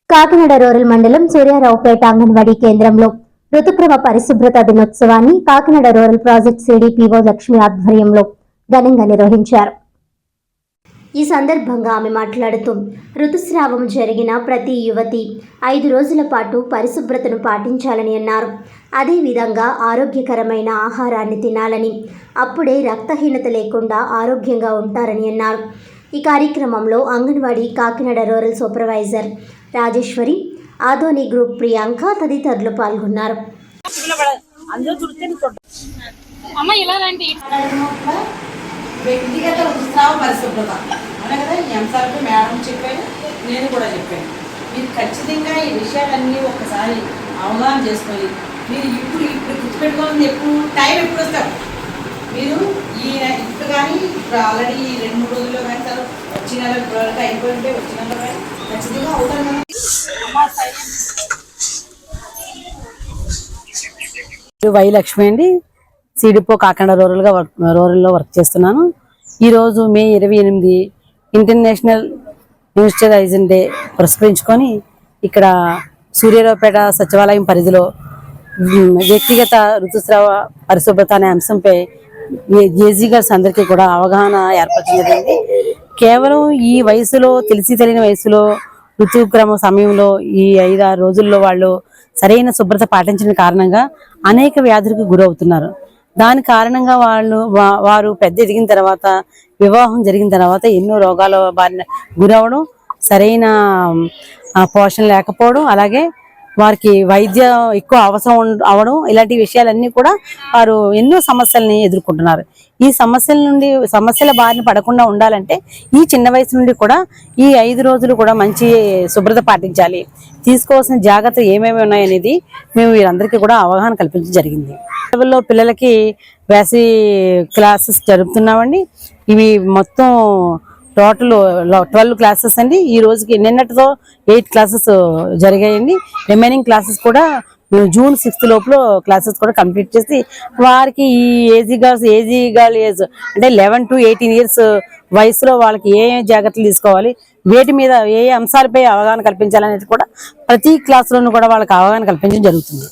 Kakinada rural మండలం సూర్యారావుపేట అంగన్వాడీ కేంద్రంలో ఋతుక్రమ పరిశుభ్రత దినోత్సవాన్ని Kakinada rural project CDPO Lakshmi ఆధ్వర్యంలో ఘనంగా నిర్వహించారు. ఈ సందర్భంగా ఆమె మాట్లాడుతూ ఋతుస్రావం జరిగిన ప్రతి యువతి 5 రోజుల పాటు పరిశుభ్రతను పాటించాలని అన్నారు. అదేవిధంగా ఆరోగ్యకరమైన ఆహారాన్ని తినాలని, అప్పుడే రక్తహీనత లేకుండా ఆరోగ్యంగా ఉంటారని అన్నారు. ఈ కార్యక్రమంలో anganwadi Kakinada rural supervisor Rajeshwari, Adoni group Priyanka తదితరులు పాల్గొన్నారు. వ్యక్తిగత ఋతుస్రావ పరిశుభ్రత అనే కదా ఈ అంశాలపై మేడం చెప్పాను, నేను కూడా చెప్పాను. మీరు ఖచ్చితంగా ఈ విషయాలన్నీ ఒకసారి అవగాహన చేసుకొని మీరు ఇప్పుడు గుర్తుపెట్టుకోవాలని టైం ఎప్పుడు వస్తారు మీరు ఇప్పుడు కానీ ఇప్పుడు ఆల్రెడీ 2-3 రోజుల్లో కానీ సార్ వచ్చిన వరకు అయిపోయింటే వచ్చిన కానీ ఖచ్చితంగా అవుతాను. వై లక్ష్మి అండి, సిడిపో కాకినాడ రూరల్లో వర్క్ చేస్తున్నాను. ఈరోజు మే 28 ఇంటర్నేషనల్ ఇన్స్టిట్యూషన్ డే పురస్కరించుకొని ఇక్కడ సూర్యారావుపేట సచివాలయం పరిధిలో వ్యక్తిగత ఋతుస్రావ పరిశుభ్రత అనే అంశంపై ఏజీ గర్ల్స్ అందరికీ కూడా అవగాహన ఏర్పరచడం జరిగింది. కేవలం ఈ వయసులో తెలియని వయసులో ఋతుక్రమ సమయంలో ఈ 5-6 రోజుల్లో వాళ్ళు సరైన శుభ్రత పాటించడం కారణంగా అనేక వ్యాధులకు గురవుతున్నారు. దాని కారణంగా వారు పెద్ద ఎదిగిన తర్వాత, వివాహం జరిగిన తర్వాత ఎన్నో రోగాల బారిన గురవడం, సరైన పోషణ లేకపోవడం, అలాగే వారికి వైద్యం ఎక్కువ అవసరం అవడం, ఇలాంటి విషయాలన్నీ కూడా వారు ఎన్నో సమస్యలని ఎదుర్కొంటున్నారు. ఈ సమస్యల బారిన పడకుండా ఉండాలంటే ఈ చిన్న వయసు నుండి కూడా ఈ 5 రోజులు కూడా మంచి శుభ్రత పాటించాలి. తీసుకోవాల్సిన జాగ్రత్తలు ఏమేమి ఉన్నాయనేది మేము వీరందరికీ కూడా అవగాహన కల్పించడం జరిగింది. లెవెల్లో పిల్లలకి వేసవి క్లాసెస్ జరుపుతున్నామండి. ఇవి మొత్తం టోటల్ 12 క్లాసెస్ అండి. ఈ రోజుకి నిన్నటితో 8 క్లాసెస్ జరిగాయండి. రిమైనింగ్ క్లాసెస్ కూడా మేము జూన్ 6 లోపల క్లాసెస్ కూడా కంప్లీట్ చేసి వారికి ఈ ఏజీ గర్ల్ ఏజ్ అంటే 11 to 18 ఇయర్స్ వయసులో వాళ్ళకి ఏ జాగ్రత్తలు తీసుకోవాలి, వేటి మీద ఏ అంశాలపై అవగాహన కల్పించాలనేది కూడా ప్రతి క్లాసులోనూ కూడా వాళ్ళకి అవగాహన కల్పించడం జరుగుతుంది.